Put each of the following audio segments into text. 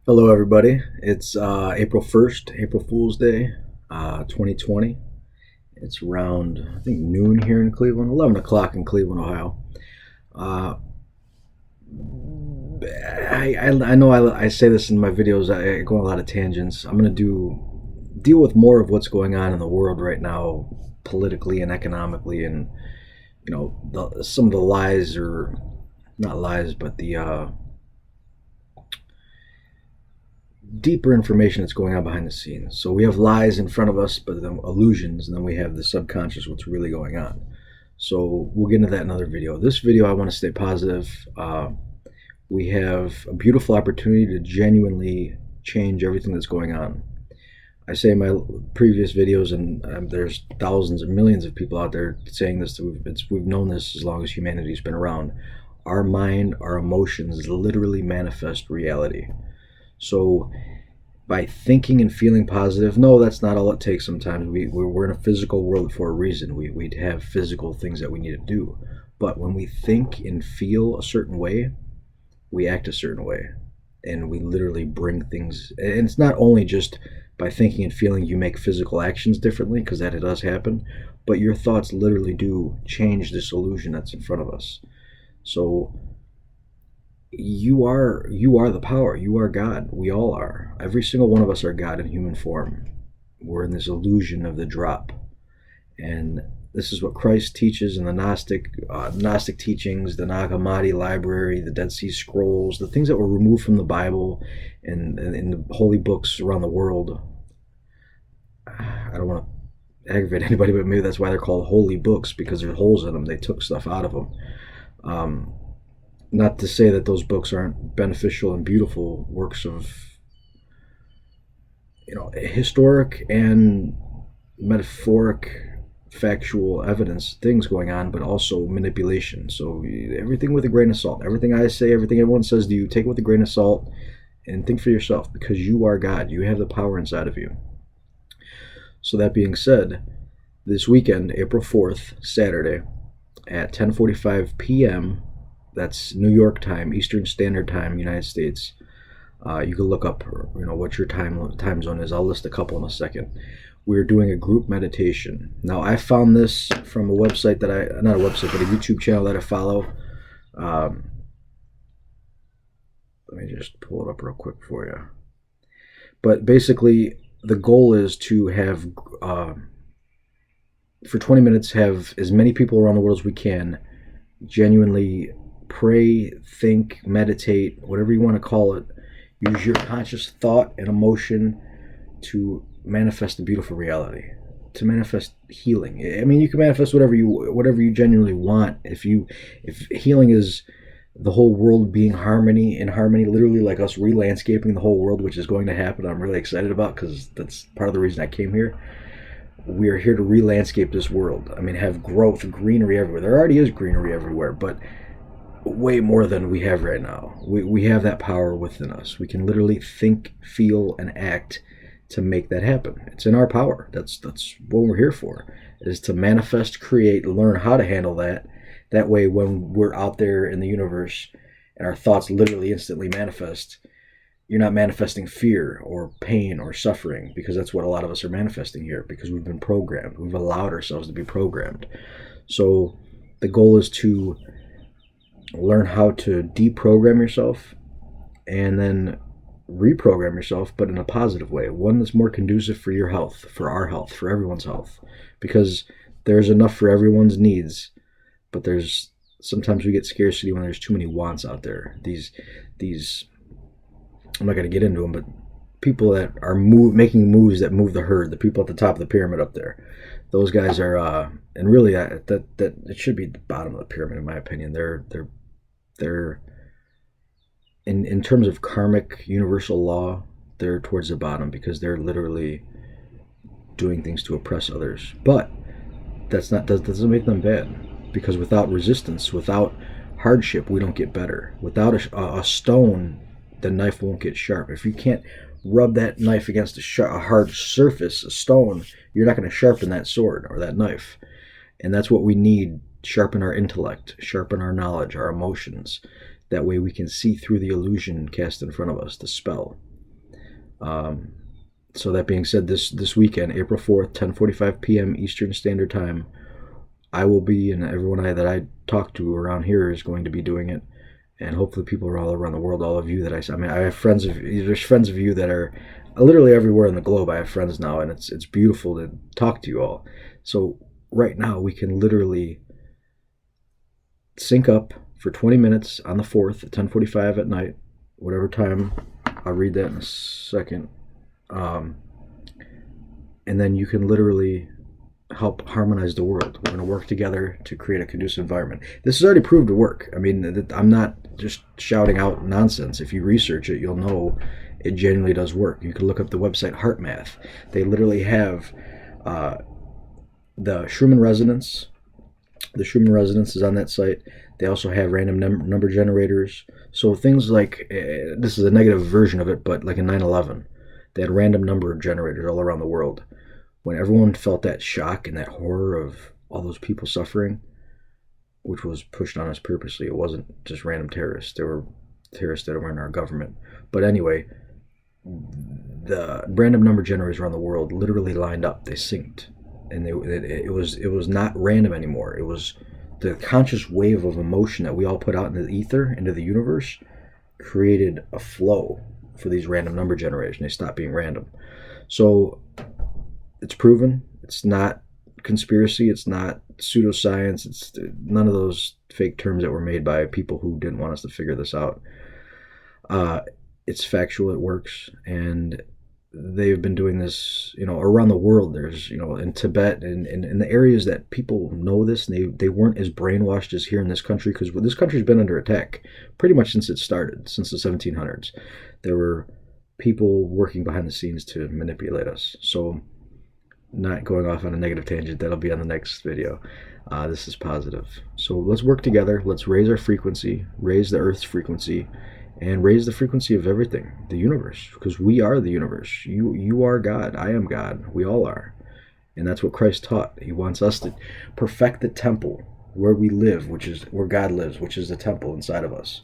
Hello, everybody. It's April 1st, April Fool's Day, 2020. It's around, I think, noon here in Cleveland, 11 o'clock in Cleveland, Ohio. Uh, I know I say this in my videos, I go on a lot of tangents. I'm going to deal with more of what's going on in the world right now, politically and economically, and, some of the lies, or not lies, but the deeper information that's going on behind the scenes. So we have lies in front of us, but then illusions, and then we have the subconscious, what's really going on. So we'll get into that in another video. This video, I want to stay positive. We have a beautiful opportunity to genuinely change everything that's going on. I say in my previous videos, and there's thousands and millions of people out there saying this, we've known this as long as humanity's been around. Our mind, our emotions literally manifest reality. So by thinking and feeling positive, no, that's not all it takes. Sometimes we're in a physical world for a reason. We have physical things that we need to do. But when we think and feel a certain way, we act a certain way. And we literally bring things. And it's not only just by thinking and feeling you make physical actions differently, because that it does happen, but your thoughts literally do change this illusion that's in front of us. So you are the power. You are God. We all are. Every single one of us are God in human form. We're in this illusion of the drop, and this is what Christ teaches in the Gnostic teachings, the Nag Hammadi library, the Dead Sea Scrolls, the things that were removed from the Bible and in the holy books around the world. I don't want to aggravate anybody, but maybe that's why they're called holy books, because there's holes in them. They took stuff out of them. Not to say that those books aren't beneficial and beautiful works of, historic and metaphoric, factual evidence, things going on, but also manipulation. So everything with a grain of salt. Everything I say, everything everyone says to you, take it with a grain of salt and think for yourself, because you are God. You have the power inside of you. So that being said, this weekend, April 4th, Saturday, at 10:45 p.m., that's New York time, Eastern Standard Time, United States. You can look up, what your time zone is. I'll list a couple in a second. We're doing a group meditation. Now, I found this from a website but a YouTube channel that I follow. Let me just pull it up real quick for you. But basically, the goal is to have, for 20 minutes, have as many people around the world as we can genuinely pray, think, meditate, whatever you want to call it. Use your conscious thought and emotion to manifest a beautiful reality, to manifest healing. I mean, you can manifest whatever you genuinely want. If healing is the whole world being in harmony, literally like us re-landscaping the whole world, which is going to happen, I'm really excited about, because that's part of the reason I came here. We are here to re-landscape this world. I mean, have growth, greenery everywhere. There already is greenery everywhere, but way more than we have right now. We have that power within us. We can literally think, feel, and act to make that happen. It's in our power. That's what we're here for, is to manifest, create, learn how to handle that. That way, when we're out there in the universe and our thoughts literally instantly manifest, you're not manifesting fear or pain or suffering, because that's what a lot of us are manifesting here, because we've been programmed. We've allowed ourselves to be programmed. So the goal is to learn how to deprogram yourself and then reprogram yourself, but in a positive way, one that's more conducive for your health, for our health, for everyone's health, because there's enough for everyone's needs, but sometimes we get scarcity when there's too many wants out there. These I'm not going to get into them, but people that are making moves that move the herd, the people at the top of the pyramid up there, those guys are, and really that it should be the bottom of the pyramid, in my opinion. They're in terms of karmic universal law, they're towards the bottom, because they're literally doing things to oppress others. But that doesn't make them bad, because without resistance, without hardship, we don't get better. Without a stone, the knife won't get sharp. If you can't rub that knife against a hard surface, a stone, you're not going to sharpen that sword or that knife. And that's what we need. Sharpen our intellect, sharpen our knowledge, our emotions. That way we can see through the illusion cast in front of us, the spell. So that being said, this weekend, April 4th, 10:45 p.m. Eastern Standard Time, I will be, and everyone that I talk to around here is going to be doing it, and hopefully people are all around the world. All of you that I mean, I have friends of there's friends of you that are literally everywhere in the globe. I have friends now, and it's beautiful to talk to you all. So right now we can literally sync up for 20 minutes on the 4th at 10:45 at night, whatever time. I'll read that in a second. And then you can literally help harmonize the world. We're going to work together to create a conducive environment. This has already proved to work. I mean, I'm not just shouting out nonsense. If you research it, you'll know it genuinely does work. You can look up the website HeartMath. They literally have the Schumann resonance. The Schumann resonance is on that site. They also have random number generators. So things like, this is a negative version of it, but like in 9/11, they had random number generators all around the world. When everyone felt that shock and that horror of all those people suffering, which was pushed on us purposely, it wasn't just random terrorists. There were terrorists that were in our government. But anyway, the random number generators around the world literally lined up. They synced, and it was not random anymore. It was the conscious wave of emotion that we all put out into the ether, into the universe, created a flow for these random number generators, and they stopped being random. So it's proven. It's not conspiracy. It's not pseudoscience. It's none of those fake terms that were made by people who didn't want us to figure this out. It's factual. It works, and they've been doing this, around the world. There's, in Tibet and in the areas that people know this, and they weren't as brainwashed as here in this country, because this country's been under attack pretty much since it started, since the 1700s. There were people working behind the scenes to manipulate us. So, not going off on a negative tangent, that'll be on the next video. This is positive. So let's work together. Let's raise our frequency, raise the Earth's frequency, and raise the frequency of everything, the universe, because we are the universe. You are God. I am God. We all are. And that's what Christ taught. He wants us to perfect the temple where we live, which is where God lives, which is the temple inside of us.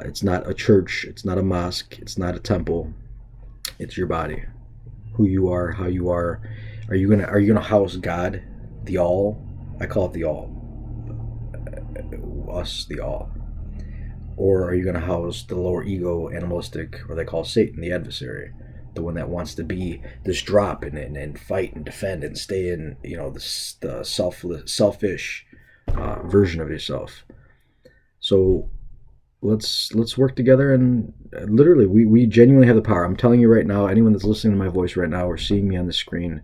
It's not a church. It's not a mosque. It's not a temple. It's your body. Who you are, how you are. Are you gonna house God, the All? I call it the All. Us, the All. Or are you gonna house the lower ego, animalistic, or they call Satan, the adversary, the one that wants to be this drop and fight and defend and stay in, the selfish version of yourself. So let's work together, and literally we genuinely have the power. I'm telling you right now, anyone that's listening to my voice right now or seeing me on the screen,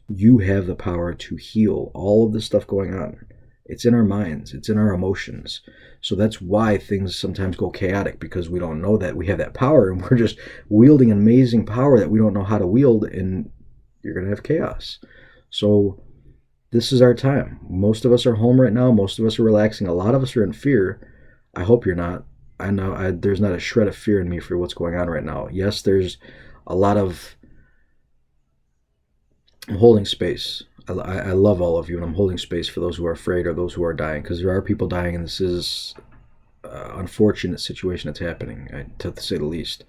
you have the power to heal all of this stuff going on. It's in our minds, it's in our emotions. So that's why things sometimes go chaotic, because we don't know that we have that power, and we're just wielding amazing power that we don't know how to wield, and you're going to have chaos. So this is our time. Most of us are home right now. Most of us are relaxing. A lot of us are in fear. I hope you're not. I know there's not a shred of fear in me for what's going on right now. Yes, there's a lot of... I'm holding space. I love all of you, and I'm holding space for those who are afraid or those who are dying, because there are people dying, and this is an unfortunate situation that's happening, to say the least.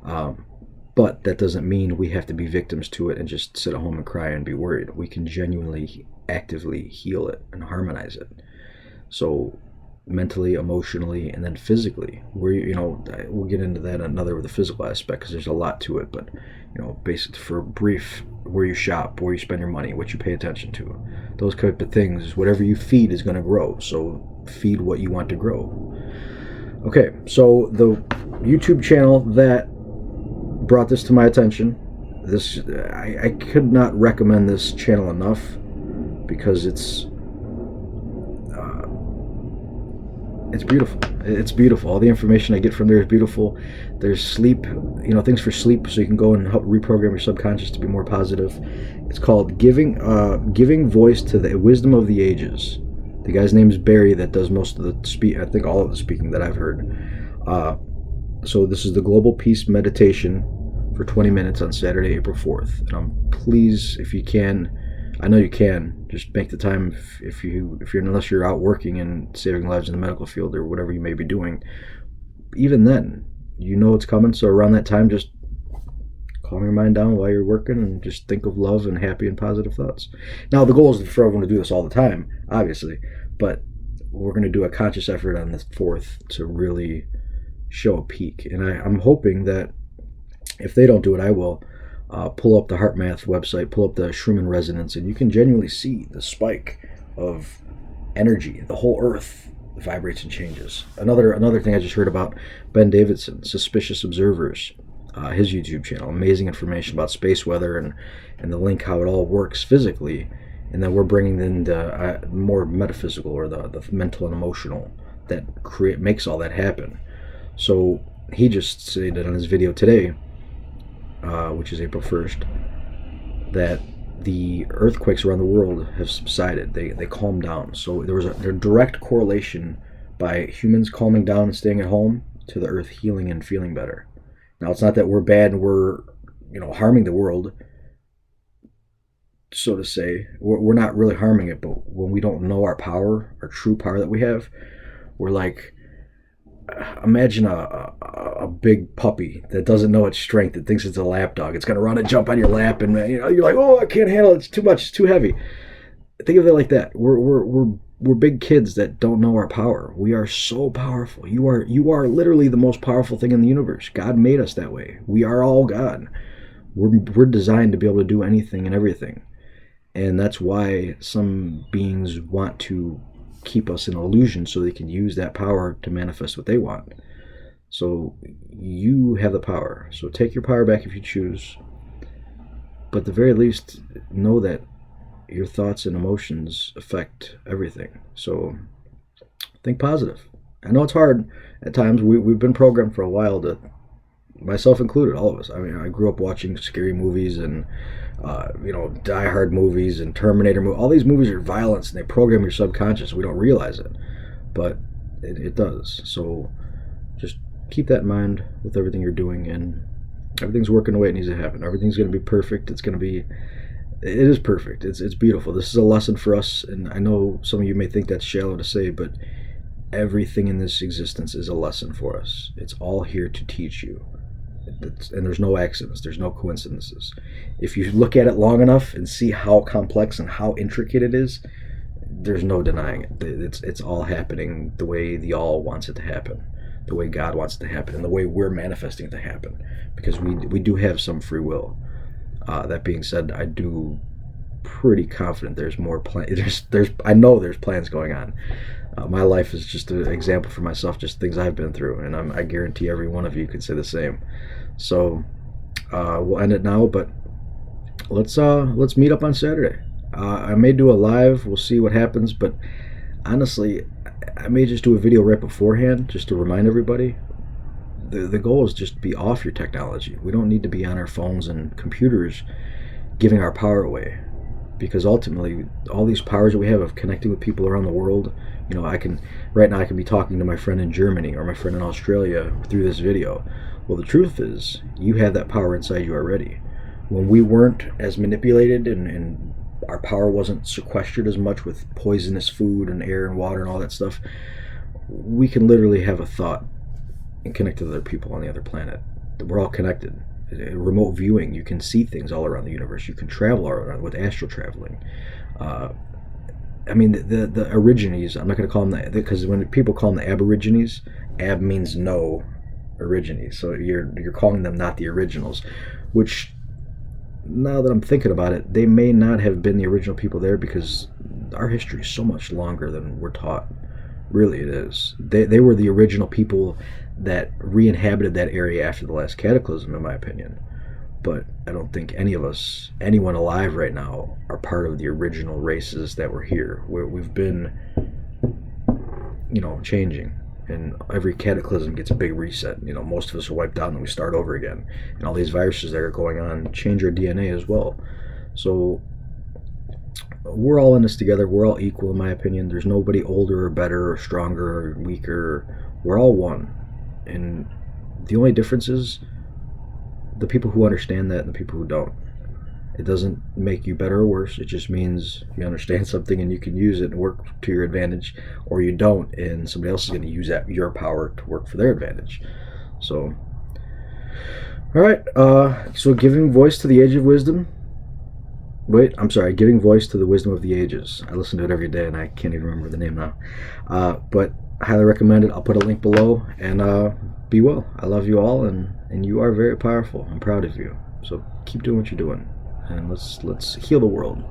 But that doesn't mean we have to be victims to it and just sit at home and cry and be worried. We can genuinely, actively heal it and harmonize it. So mentally, emotionally, and then physically. We'll get into that another with the physical aspect, because there's a lot to it. But basic for brief, where you shop, where you spend your money, what you pay attention to, those type of things. Whatever you feed is going to grow. So feed what you want to grow. Okay, so the YouTube channel that brought this to my attention, I could not recommend this channel enough, because it's beautiful. It's beautiful. All the information I get from there is beautiful. There's sleep, things for sleep, so you can go and help reprogram your subconscious to be more positive. It's called Giving Voice to the Wisdom of the Ages. The guy's name is Barry, that does most of the I think all of the speaking that I've heard. So this is the Global Peace Meditation for 20 minutes on Saturday, April 4th. And please, if you can, I know you can, just make the time if you're unless you're out working and saving lives in the medical field or whatever you may be doing. Even then, it's coming. So around that time, just calm your mind down while you're working and just think of love and happy and positive thoughts. Now, the goal is for everyone to do this all the time, obviously, but we're going to do a conscious effort on the 4th to really show a peak. And I'm hoping that if they don't do it, I will. Pull up the HeartMath website, pull up the Schumann resonance, and you can genuinely see the spike of energy. The whole earth vibrates and changes. Another thing I just heard about, Ben Davidson, Suspicious Observers, his YouTube channel. Amazing information about space weather and the link, how it all works physically. And then we're bringing in the more metaphysical, or the mental and emotional that makes all that happen. So he just stated on his video today, which is April 1st, that the earthquakes around the world have subsided. They calmed down. So there was a direct correlation by humans calming down and staying at home to the earth healing and feeling better. Now, it's not that we're bad and we're harming the world, so to say. We're not really harming it, but when we don't know our power, our true power that we have, we're like, imagine a big puppy that doesn't know its strength, that thinks it's a lap dog. It's going to run and jump on your lap, and you're like, oh, I can't handle it. It's too much. It's too heavy. Think of it like that. We're big kids that don't know our power. We are so powerful. You are literally the most powerful thing in the universe. God made us that way. We are all God. We're designed to be able to do anything and everything, and that's why some beings want to keep us in illusion so they can use that power to manifest what they want. So you have the power. So take your power back if you choose. But at the very least, know that your thoughts and emotions affect everything. So think positive. I know it's hard at times. We've been programmed for a while, to myself included, all of us. I mean, I grew up watching scary movies and Die Hard movies and Terminator movies. All these movies are violence, and they program your subconscious. We don't realize it, but it does. So just keep that in mind with everything you're doing, and everything's working the way it needs to happen. Everything's going to be perfect. It is perfect. It's beautiful. This is a lesson for us, and I know some of you may think that's shallow to say, but everything in this existence is a lesson for us. It's all here to teach you. And there's no accidents, there's no coincidences. If you look at it long enough and see how complex and how intricate it is, there's no denying it. It's all happening the way the all wants it to happen, the way God wants it to happen, and the way we're manifesting it to happen, because we do have some free will. That being said, I do pretty confident there's more plans. I know there's plans going on. My life is just an example for myself, just things I've been through, and I guarantee every one of you could say the same. So we'll end it now, but let's meet up on Saturday. I may do a live. We'll see what happens, but honestly, I may just do a video right beforehand, just to remind everybody. The goal is just to be off your technology. We don't need to be on our phones and computers giving our power away, because ultimately all these powers that we have of connecting with people around the world, right now I can be talking to my friend in Germany or my friend in Australia through this video. Well, the truth is, you have that power inside you already. When we weren't as manipulated and our power wasn't sequestered as much with poisonous food and air and water and all that stuff, we can literally have a thought and connect to other people on the other planet. We're all connected. Remote viewing, you can see things all around the universe. You can travel all around with astral traveling. I mean, the Origines, I'm not going to call them that, because when people call them the Aborigines, ab means no Origines. So you're calling them not the originals, which, now that I'm thinking about it, they may not have been the original people there, because our history is so much longer than we're taught. Really, it is. They were the original people that re-inhabited that area after the last cataclysm, in my opinion. But I don't think anyone alive right now, are part of the original races that were here. We've been, changing, and every cataclysm gets a big reset. Most of us are wiped out, and then we start over again. And all these viruses that are going on change our DNA as well. So we're all in this together. We're all equal, in my opinion. There's nobody older or better or stronger or weaker. We're all one. And the only difference is the people who understand that and the people who don't. It doesn't make you better or worse. It just means you understand something and you can use it and work to your advantage, or you don't, and somebody else is going to use your power to work for their advantage. So All right. So giving voice to the age of wisdom. Wait, I'm sorry. Giving voice to the wisdom of the ages. I listen to it every day, and I can't even remember the name now. But I highly recommend it. I'll put a link below. And be well. I love you all, and you are very powerful. I'm proud of you. So keep doing what you're doing, and let's heal the world.